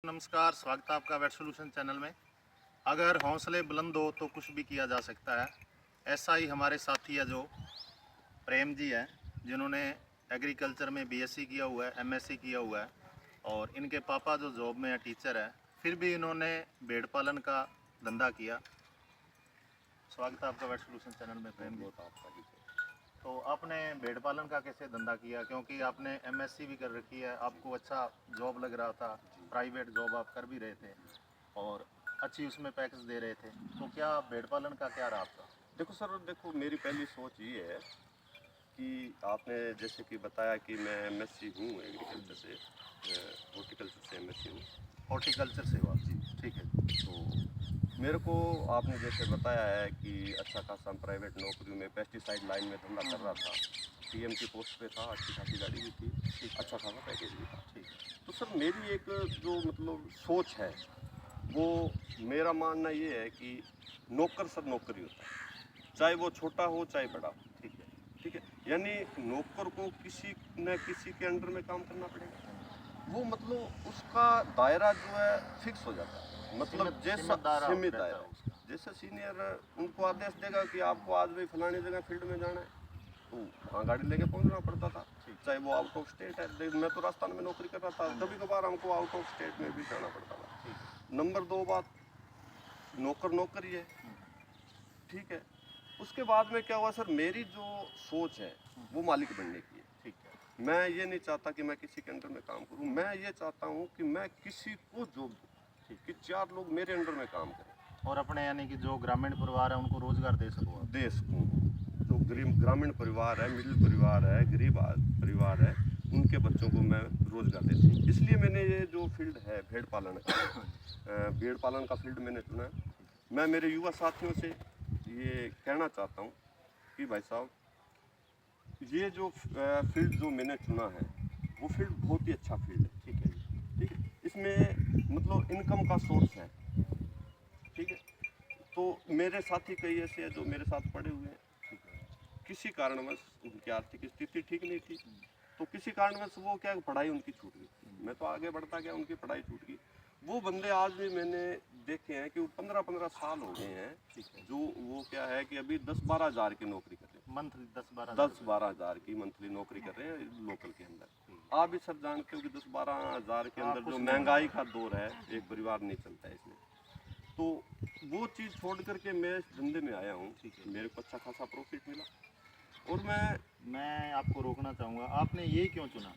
नमस्कार, स्वागत है आपका वेट सॉल्यूशन चैनल में। अगर हौसले बुलंद हो तो कुछ भी किया जा सकता है। ऐसा ही हमारे साथी है जो प्रेम जी हैं, जिन्होंने एग्रीकल्चर में बीएससी किया हुआ है, एमएससी किया हुआ है और इनके पापा जो जॉब में है, टीचर है, फिर भी इन्होंने भेड़ पालन का धंधा किया। स्वागत है आपका वेट सॉल्यूशन चैनल में प्रेम जी। तो आपने भेड़ पालन का कैसे धंधा किया? क्योंकि आपने एमएससी भी कर रखी है, आपको अच्छा जॉब लग रहा था, प्राइवेट जॉब आप कर भी रहे थे और अच्छी उसमें पैकेज दे रहे थे, तो क्या भेड़ पालन का क्या रहा आपका? देखो सर, देखो मेरी पहली सोच ये है कि आपने जैसे कि बताया कि मैं एमएससी हूँ एग्रीकल्चर से, हॉर्टिकल्चर से एमएससी हूँ। हॉर्टिकल्चर से हो आप जी? ठीक है। तो मेरे को आपने जैसे बताया है कि अच्छा खासा प्राइवेट नौकरी में पेस्टिसाइड लाइन में धंधा कर रहा था, पीएम की पोस्ट पे था, अच्छी खासी गाड़ी भी थी, अच्छा खासा पैकेज भी था। ठीक है। तो सर मेरी एक जो मतलब सोच है, वो मेरा मानना ये है कि नौकर सर नौकरी होता है, चाहे वो छोटा हो चाहे बड़ा हो। ठीक है। ठीक है, यानी नौकर को किसी न किसी के अंडर में काम करना पड़ेगा। वो मतलब उसका दायरा जो है फिक्स हो जाता है, मतलब जैसा सीमित दायरा, जैसे सीनियर उनको आदेश देगा कि आपको आज भी फलानी जगह फील्ड में जाना है, तो वहाँ गाड़ी लेके पहुँचना पड़ता था, चाहे वो आउट ऑफ स्टेट है। मैं तो राजस्थान में नौकरी कर रहा था, कभी कभार हमको आउट ऑफ स्टेट में भी जाना पड़ता था। नंबर 2 बात, नौकर नौकरी है, ठीक है। उसके बाद में क्या हुआ सर, मेरी जो सोच है वो मालिक बनने की है। ठीक है। मैं ये नहीं चाहता कि मैं किसी के अंडर में काम करूं, मैं ये चाहता हूं कि मैं किसी को जॉब दूं, कि 4 लोग मेरे अंडर में काम करें और अपने यानी कि जो ग्रामीण परिवार है उनको रोजगार दे सको आप। दे सकूँ। जो ग्रामीण परिवार है, मिडिल परिवार है, गरीब परिवार है, उनके बच्चों को मैं रोजगार दे सकूँ। इसलिए मैंने ये जो फील्ड है भेड़ पालन का, भेड़ पालन का फील्ड मैंने चुना है। मैं मेरे युवा साथियों से ये कहना चाहता हूँ कि भाई साहब, ये जो फील्ड जो मैंने चुना है वो फील्ड बहुत ही अच्छा फील्ड है। ठीक है जी। ठीक है, इसमें मतलब इनकम का सोर्स है। ठीक है, तो मेरे साथी कई ऐसे हैं जो मेरे साथ पढ़े हुए हैं, ठीक है। किसी कारणवश उनकी आर्थिक स्थिति ठीक नहीं थी, तो किसी कारणवश वो क्या पढ़ाई उनकी छूट गई। मैं तो आगे बढ़ता गया, उनकी पढ़ाई छूट गई। वो बंदे आज भी मैंने देखे हैं कि वो 15-15 साल हो गए हैं, ठीक है। जो वो क्या है कि अभी 10-12 हज़ार की नौकरी कर रहे हैं, मंथली 10-12 हज़ार की मंथली नौकरी कर रहे हैं लोकल के अंदर। आप भी सर जानते हो कि 10-12 हज़ार के अंदर जो महंगाई का दौर है, एक परिवार नहीं चलता है इसमें। तो वो चीज़ छोड़ करके मैं इस धंधे में आया हूँ, मेरे को अच्छा खासा प्रॉफिट मिला। और मैं आपको रोकना चाहूँगा, आपने यही क्यों चुना,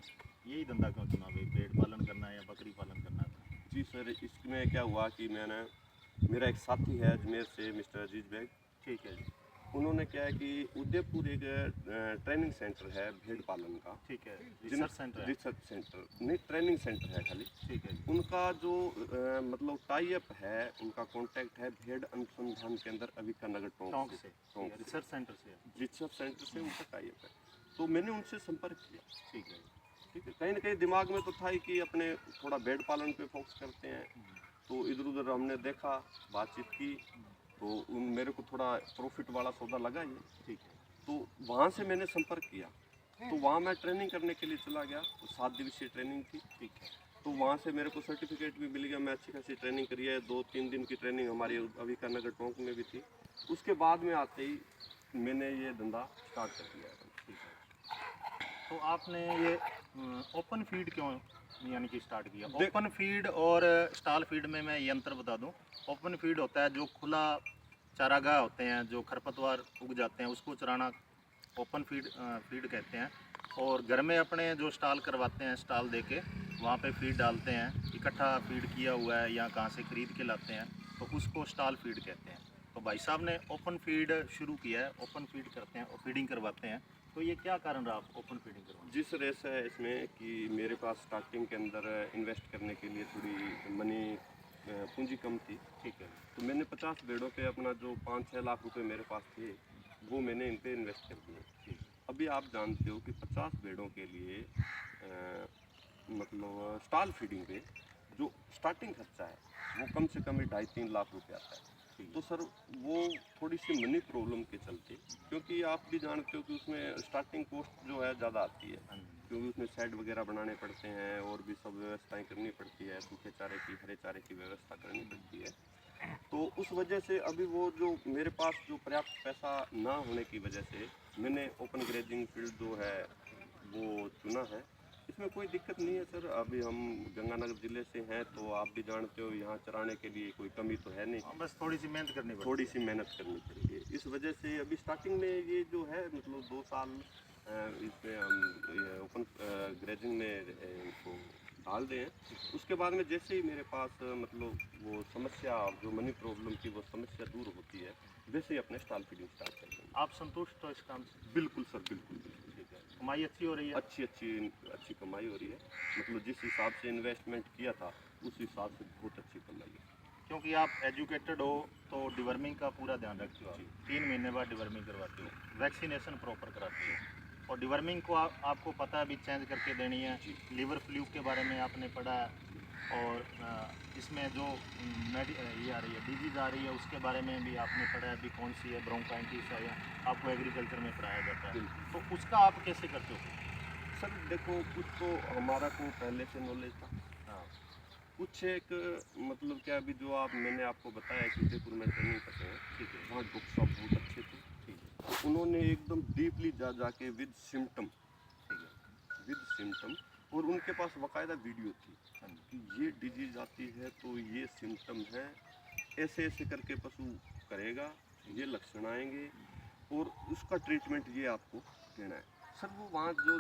यही धंधा क्यों चुना भाई, भेड़ पालन करना है या बकरी पालन करना है? जी सर, इसमें क्या हुआ कि मेरा एक साथी है अजमेर से, मिस्टर अजीज बैग। ठीक है जी। उन्होंने क्या है कि उदयपुर एक ट्रेनिंग सेंटर है भेड़ पालन का। ठीक है, रिसर्च सेंटर है। रिसर्च सेंटर नहीं, ट्रेनिंग सेंटर है खाली। ठीक है। उनका जो मतलब टाई अप है, उनका कांटेक्ट है भेड़ अनुसंधान के अंदर अविका नगर टोंक से। रिसर्च सेंटर से रिसर्च सेंटर से उनका टाई अप है, तो मैंने उनसे संपर्क किया। ठीक है। ठीक है, कहीं ना कहीं दिमाग में तो था ही कि अपने थोड़ा भेड़ पालन पे फोकस करते हैं। तो इधर उधर हमने देखा, बातचीत की, तो मेरे को थोड़ा प्रॉफिट वाला सौदा लगा ये। ठीक है। तो वहाँ से मैंने संपर्क किया, तो वहाँ मैं ट्रेनिंग करने के लिए चला गया। तो 7 दिवसीय ट्रेनिंग थी। ठीक है। तो वहाँ से मेरे को सर्टिफिकेट भी मिल गया, मैं अच्छी खासी ट्रेनिंग करी है। 2-3 दिन की ट्रेनिंग हमारी अविका नगर टोंक में भी थी। उसके बाद में आते ही मैंने ये धंधा स्टार्ट कर दिया। ठीक है। तो आपने ये ओपन फीड क्यों यानी कि स्टार्ट किया? ओपन फीड और स्टॉल फीड में मैं ये अंतर बता दूं। ओपन फीड होता है जो खुला चारागाह होते हैं, जो खरपतवार उग जाते हैं, उसको चराना ओपन फीड कहते हैं। और घर में अपने जो स्टॉल करवाते हैं, स्टॉल दे के वहाँ पर फीड डालते हैं, इकट्ठा फीड किया हुआ है या कहाँ से ख़रीद के लाते हैं, तो उसको स्टॉल फीड कहते हैं। तो भाई साहब ने ओपन फीड शुरू किया है, ओपन फीड करते हैं और फीडिंग करवाते हैं। तो ये क्या कारण रहा आप ओपन फीडिंग करवाने? जिस रेस है इसमें कि मेरे पास स्टार्टिंग के अंदर इन्वेस्ट करने के लिए थोड़ी मनी पूंजी कम थी। ठीक है। तो मैंने 50 भेड़ों पे अपना जो 5-6 लाख रुपए मेरे पास थे, वो मैंने इन पे इन्वेस्ट कर दिए। ठीक। अभी आप जानते हो कि 50 भेड़ों के लिए मतलब स्टॉल फीडिंग पे जो स्टार्टिंग खर्चा है वो कम से कम ही 2.5-3 लाख रुपए आता है। तो सर वो थोड़ी सी मनी प्रॉब्लम के चलते, क्योंकि आप भी जानते हो कि उसमें स्टार्टिंग कॉस्ट जो है ज़्यादा आती है, क्योंकि उसमें शेड वगैरह बनाने पड़ते हैं और भी सब व्यवस्थाएं करनी पड़ती है, सूखे चारे की, हरे चारे की व्यवस्था करनी पड़ती है। तो उस वजह से अभी वो जो मेरे पास जो पर्याप्त पैसा ना होने की वजह से मैंने ओपन ग्रेजिंग फील्ड जो है वो चुना है। इसमें कोई दिक्कत नहीं है सर, अभी हम गंगानगर ज़िले से हैं तो आप भी जानते हो यहाँ चराने के लिए कोई कमी तो है नहीं। बस थोड़ी सी मेहनत करनी पड़ती थोड़ी सी मेहनत करनी पड़ेगी, इस वजह से अभी स्टार्टिंग में ये जो है मतलब 2 साल इसमें हम ओपन ग्रेजिंग में इनको डाल दें। उसके बाद में जैसे ही मेरे पास मतलब वो समस्या जो मनी प्रॉब्लम की वो समस्या दूर होती है, वैसे ही अपने स्टॉल फीडिंग स्टार्ट कर देंगे। आप संतुष्ट हो इस काम से? बिल्कुल सर, बिल्कुल बिल्कुल। ठीक है, कमाई अच्छी हो रही है? अच्छी कमाई हो रही है, मतलब जिस हिसाब से इन्वेस्टमेंट किया था उस हिसाब से बहुत अच्छी कमाई है। क्योंकि आप एजुकेटेड हो तो डिवर्मिंग का पूरा ध्यान रखते हो। 3 महीने बाद डिवर्मिंग करवाते हो, वैक्सीनेशन प्रॉपर कराते हो, और डिवर्मिंग को आपको पता है अभी चेंज करके देनी है। लीवर फ्लूक के बारे में आपने पढ़ा है, और इसमें जो ये आ रही है डिजीज़ आ रही है उसके बारे में भी आपने पढ़ा है, अभी कौन सी है, ब्रोंकाइटिस है, या आपको एग्रीकल्चर में पढ़ाया जाता है। तो उसका आप कैसे करते हो? सर देखो, कुछ तो हमारा को पहले से नॉलेज था, हाँ, कुछ एक मतलब क्या अभी जो मैंने आपको बताया कि उदयपुर में ट्रेनिंग करते हैं, ठीक है, वहाँ डॉक्टर साहब बहुत अच्छे थे। ठीक है, तो उन्होंने एकदम डीपली जाके विद सिम्टम, ठीक है, और उनके पास बाकायदा वीडियो थी हाँ जी, कि ये डिजीज आती है तो ये सिम्टम है, ऐसे ऐसे करके पशु करेगा, ये लक्षण आएंगे और उसका ट्रीटमेंट ये आपको देना है। सर वो वहाँ जो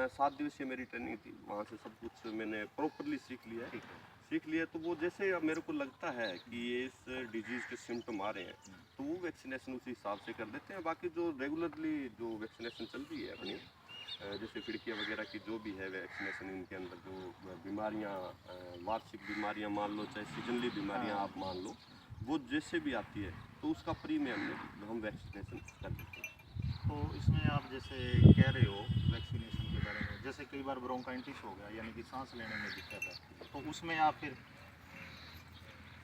7 दिवसीय मेरी ट्रेनिंग थी, वहाँ से सब कुछ मैंने प्रॉपरली सीख लिया है। ठीक है। सीख लिया तो वो जैसे अब मेरे को लगता है कि ये इस डिजीज़ के सिम्टम आ रहे हैं, तो वो वैक्सीनेशन उसी हिसाब से कर देते हैं। बाकी जो रेगुलरली जो वैक्सीनेशन चल रही है अपनी, जैसे खिड़कियाँ वगैरह की जो भी है वैक्सीनेशन, इनके अंदर जो बीमारियाँ, वार्षिक बीमारियाँ मान लो चाहे सीजनली बीमारियाँ आप मान लो, वो जैसे भी आती है तो उसका प्रीमियम में हम वैक्सीनेशन कर देते हैं। तो इसमें आप जैसे कह रहे हो वैक्सीनेशन के बारे में, जैसे कई बार ब्रोंकाइटिस हो गया यानी कि सांस लेने में दिक्कत है, तो उसमें आप फिर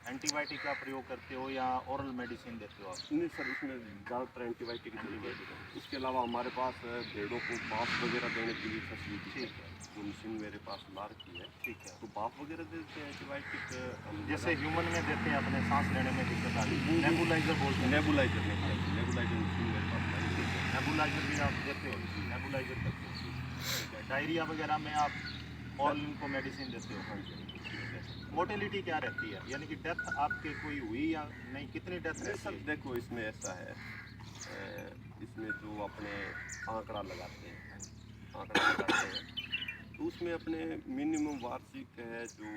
एंटीबायोटिक का प्रयोग करते हो या ओरल मेडिसिन देते हो आप? नहीं सर, उसमें ज़्यादातर एंटीबायोटिक की जरूरत है। उसके अलावा हमारे पास भेड़ों को भाप वगैरह देने की भी फैसिलिटी है, ठीक है, वो मशीन मेरे पास ला रखी है। ठीक है। तो भाप वगैरह देते हैं, एंटीबायोटिक जैसे ह्यूमन में देते हैं अपने सांस लेने में दिक्कत आ रही है, नेबुलाइजर बोलते हैं। नेबुलाइजर नेबुलाइजर मशीन मेरे पास लाई है। नेबुलाइजर भी आप देते हो? नेबुलाइजर करते हो, ठीक है। डायरिया वगैरह में आप ऑल इनको मेडिसिन देते हो? हाँ जी। मोर्टेलिटी क्या रहती है, यानी कि डेथ आपके कोई हुई या नहीं, कितनी डेथ नहीं रहती सर है? देखो, इसमें ऐसा है, इसमें जो अपने आंकड़ा लगाते हैं, तो उसमें अपने मिनिमम वार्षिक है जो,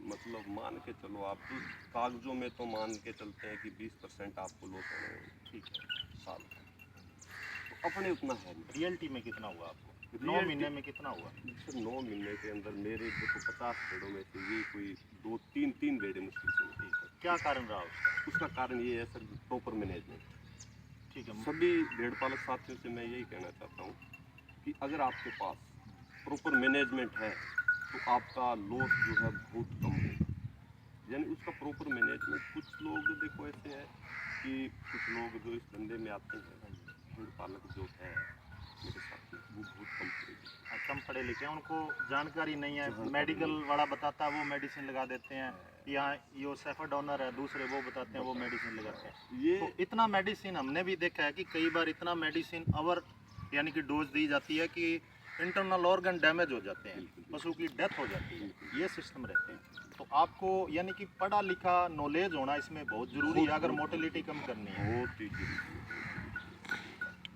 मतलब मान के चलो आप, जो कागजों में तो मान के चलते हैं कि 20% आपको लॉस होने हैं, ठीक है। साल का। तो अपने उतना है नहीं। रियलिटी में कितना हुआ आपको? 9 Reality- महीने में कितना हुआ? सर 9 महीने के अंदर मेरे देखो 50 भेड़ों में से ये कोई 2-3 भेड़ें मुश्किल से मिली। ठीक है, क्या कारण रहा उसका? उसका कारण ये है सर, प्रॉपर मैनेजमेंट। ठीक है, सभी भेड़ पालक साथियों से मैं यही कहना चाहता हूँ कि अगर आपके पास प्रॉपर मैनेजमेंट है तो आपका लॉस जो है बहुत कम होगा, यानी उसका प्रॉपर मैनेजमेंट। कुछ लोग देखो ऐसे है कि कुछ लोग जो इस धंधे में आते हैं, भेड़ पालक जो है मेरे साथी, वो बहुत कम पड़ेगी, कम पढ़े लिखे हैं, उनको जानकारी नहीं है, जानकारी मेडिकल नहीं। वाला बताता है वो मेडिसिन लगा देते हैं, या यो सेफाडोनर है दूसरे वो बताते हैं वो मेडिसिन लगाते हैं। ये तो इतना मेडिसिन हमने भी देखा है कि कई बार इतना मेडिसिन ओवर यानी कि डोज दी जाती है कि इंटरनल ऑर्गन डैमेज हो जाते हैं, पशु की डेथ हो जाती है, ये सिस्टम रहते हैं। तो आपको यानी कि पढ़ा लिखा नॉलेज होना इसमें बहुत ज़रूरी है अगर मोर्टेलिटी कम करनी है। बहुत ही जरूरी है।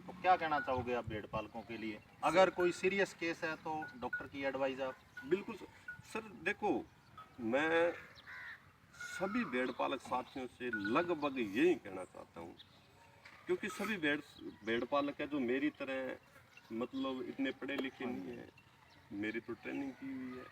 तो क्या कहना चाहोगे आप भेड़ पालकों के लिए, अगर कोई सीरियस केस है तो डॉक्टर की एडवाइस आप? बिल्कुल सर देखो, मैं सभी भेड़ पालक साथियों से लगभग यही कहना चाहता हूँ, क्योंकि सभी भेड़ पालक है जो मेरी तरह मतलब इतने पढ़े लिखे नहीं है, मेरी तो ट्रेनिंग की हुई है,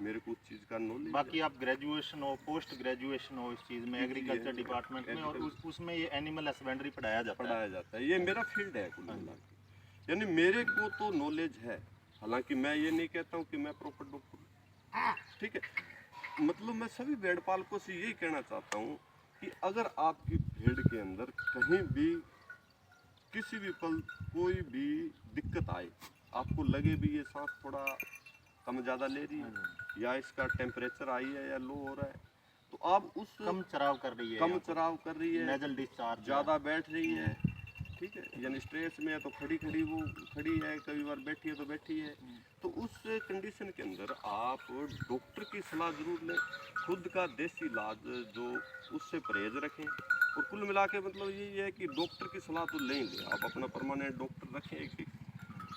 मेरे को उस चीज़ का नॉलेज बाकी आप ग्रेजुएशन हो, पोस्ट ग्रेजुएशन हो इस चीज़ में, जी, एग्रीकल्चर है, डिपार्टमेंट में, और उसमें ये एनिमल हस्बेंड्री पढ़ाया जाता है। पढ़ाया जाता है। ये मेरा फील्ड है कुल मिला के, यानी मेरे को तो नॉलेज है। हालांकि मैं ये नहीं कहता हूँ कि मैं प्रॉपर डॉक्टर हूँ, ठीक है। मतलब मैं सभी भेड़ पालकों से यही कहना चाहता हूँ कि अगर आपकी भेड़ के अंदर कहीं भी किसी भी पल कोई भी दिक्कत आए, आपको लगे भी ये सांस थोड़ा कम ज़्यादा ले रही है या इसका टेम्परेचर हाई है या लो हो रहा है, तो आप उस कम चराव कर रही है, कम चराव कर रही है, नेजल डिस्चार्ज ज़्यादा बैठ रही है, ठीक है, यानी स्ट्रेस में है तो खड़ी खड़ी वो खड़ी है, कई बार बैठी है तो बैठी है। तो उस कंडीशन के अंदर आप डॉक्टर की सलाह ज़रूर लें, खुद का देसी इलाज जो उससे परहेज रखें। और कुल मिला के मतलब यही है कि डॉक्टर की सलाह तो लें लें, आप अपना परमानेंट डॉक्टर रखें एक फिक्स,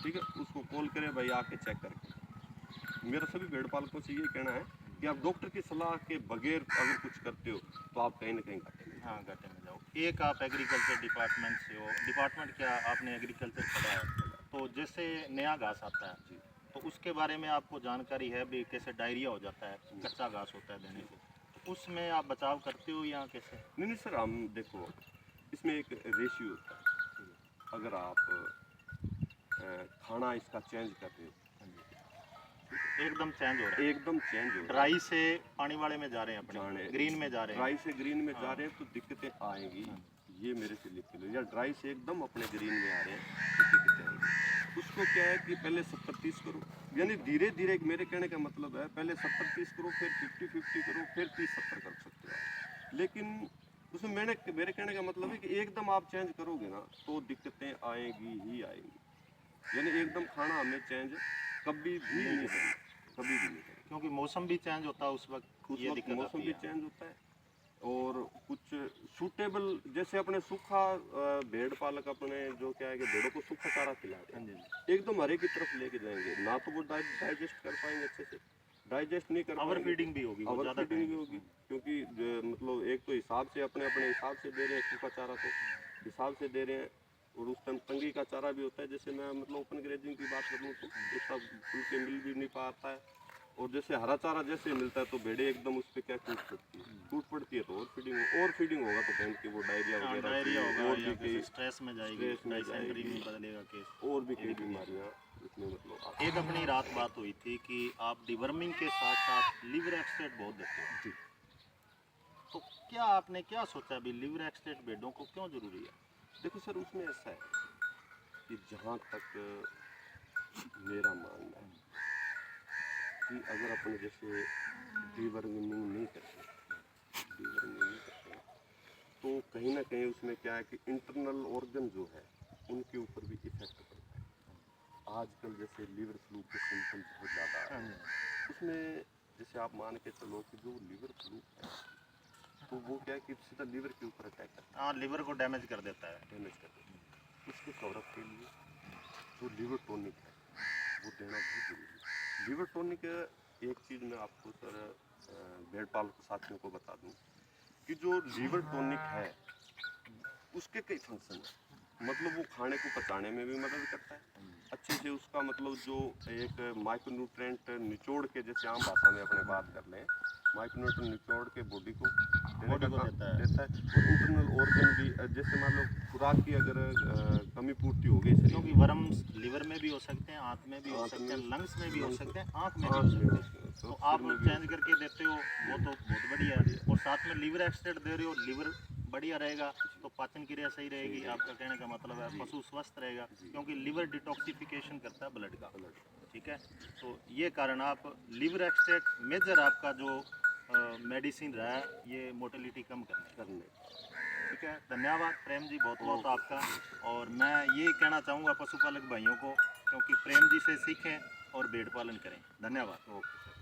ठीक है, उसको कॉल करें भाई आके चेक करके। मेरा सभी भेड़ पालकों से ये कहना है कि आप डॉक्टर की सलाह के बगैर अगर कुछ करते हो तो आप कहीं ना कहीं घाटे में, हाँ घाटे में जाओ। एक आप एग्रीकल्चर डिपार्टमेंट से हो, डिपार्टमेंट क्या आपने एग्रीकल्चर पढ़ा है, तो जैसे नया घास आता है जी। तो उसके बारे में आपको जानकारी है भी, कैसे डायरिया हो जाता है, कच्चा घास होता है देने से, तो उसमें आप बचाव करते हो या कैसे? नहीं सर, हम देखो इसमें एक रेशियो होता है। अगर आप खाना इसका चेंज कर रहे हो, एकदम चेंज हो रहा है, एकदम चेंज हो रहा है, ड्राई से पानी वाले में जा रहे हैं, अपने ग्रीन में जा रहे हैं, ड्राई से ग्रीन में जा हाँ। रहे हैं तो दिक्कतें आएंगी। ये मेरे से लिख के लो, या ड्राई से एकदम अपने ग्रीन में आ रहे हैं तो दिक्कतें आएंगी। उसको क्या है कि पहले 70-30 करो, यानी धीरे धीरे, मेरे कहने का मतलब है पहले 70-30 करो, फिर 50-50 करो, फिर 30-70 कर सकते हो। लेकिन उसमें मेरे कहने का मतलब है कि एकदम आप चेंज करोगे ना तो दिक्कतें आएंगी ही आएंगी। यानी एकदम खाना हमें चेंज कभी भी नहीं करना, कभी भी नहीं करना, क्योंकि मौसम भी चेंज होता है उस वक्त, उस ये वक्त दिक्कत मौसम आती भी है। चेंज होता है। और कुछ सूटेबल, जैसे अपने सूखा भेड़ पालक अपने जो क्या है कि भेड़ों को सूखा चारा खिला रहे हाँ हैं, जी, एकदम हरे की तरफ लेके जाएंगे ना तो वो डाइजेस्ट कर पाएंगे अच्छे से, डाइजेस्ट नहीं कर ओवर पाएंगे, फीडिंग भी होगी, वो ओवर ज़्यादा फीडिंग भी खाएंगे। होगी। क्योंकि मतलब एक तो हिसाब से अपने अपने हिसाब से दे रहे हैं सूखा चारा, तो हिसाब से दे रहे हैं। और उस टाइम तंगी का चारा भी होता है, जैसे मैं मतलब ओपन ग्रेजिंग की बात करूँ तो उसका खुल के मिल भी नहीं पाता है। और जैसे हरा चारा जैसे मिलता है तो भेड़े एकदम उस पर क्या टूट पड़ती है तो और फीडिंग होगा तो बहन की वो डायरिया हाँ, वगैरह डायरिया की होगा और या भी कैसे कई स्ट्रेस में जाएगी, स्ट्रेस में डायसेंट्री जाएगी, में बदलेगा केस। और भी कई बीमारियाँ इसमें मतलब एक अपनी रात बात हुई थी कि आप डिवर्मिंग के साथ साथ लिवर एक्सट्रैक्ट बहुत देते हो, जी। तो क्या आपने क्या सोचा भी लिवर एक्सट्रैक्ट भेड़ों को क्यों जरूरी है? देखो सर, उसमें ऐसा है कि जहाँ तक मेरा मानना है कि अगर अपने जैसे डिवर्मिंग नहीं करते तो कहीं ना कहीं उसमें क्या है कि इंटरनल ऑर्गन जो है उनके ऊपर भी इफेक्ट पड़ता है। आजकल जैसे लीवर फ्लू के सिम्टम बहुत ज़्यादा आ रहे हैं, उसमें जैसे आप मान के चलो कि जो लीवर फ्लू है तो वो क्या है कि सीधा लीवर के ऊपर अटैक करता हाँ, लिवर को डैमेज कर देता है। है, डैमेज कर देता है। उसके कवरअप के लिए जो लीवर टॉनिक है वो देना बहुत जरूरी है। लीवर टॉनिक, एक चीज़ मैं आपको सर भेड़ पालक साथियों को बता दूं कि जो लीवर टॉनिक है उसके कई फंक्शन है। मतलब वो खाने को पचाने में भी मदद करता है अच्छे से, उसका मतलब जो एक माइक्रोन्यूट्रेंट निचोड़ के, जैसे आम भाषा में अपने बात कर लें, माइक्रोन्यूट्रेंट निचोड़ के बॉडी को देने का काम देता है। देता है। और इंटरनल ऑर्गन भी, जैसे मान लो खुराक की अगर कमी पूर्ति हो गई शरीर क्योंकि में, वर्म्स लिवर में भी हो सकते हैं, आंत में भी हो सकते हैं, लंग्स में भी हो सकते हैं, आंख में भी हो सकते हैं, तो आप चेंज करके देते हो वो तो बहुत बढ़िया है। और साथ में लीवर एक्सट्रैक्ट दे रहे हो, लीवर बढ़िया रहेगा तो पाचन क्रिया सही रहेगी, आपका कहने का मतलब है पशु स्वस्थ रहेगा, क्योंकि लिवर डिटॉक्सिफिकेशन करता है ब्लड का, ठीक है। तो ये कारण आप लिवर एक्सट्रैक्ट मेजर आपका जो मेडिसिन रहा है ये मोर्टेलिटी कम करने, ठीक है। धन्यवाद प्रेम जी, बहुत बहुत आपका। और मैं ये कहना चाहूँगा पशुपालक भाइयों को, क्योंकि प्रेम जी से सीखें और भेड़ पालन करें। धन्यवाद। ओके।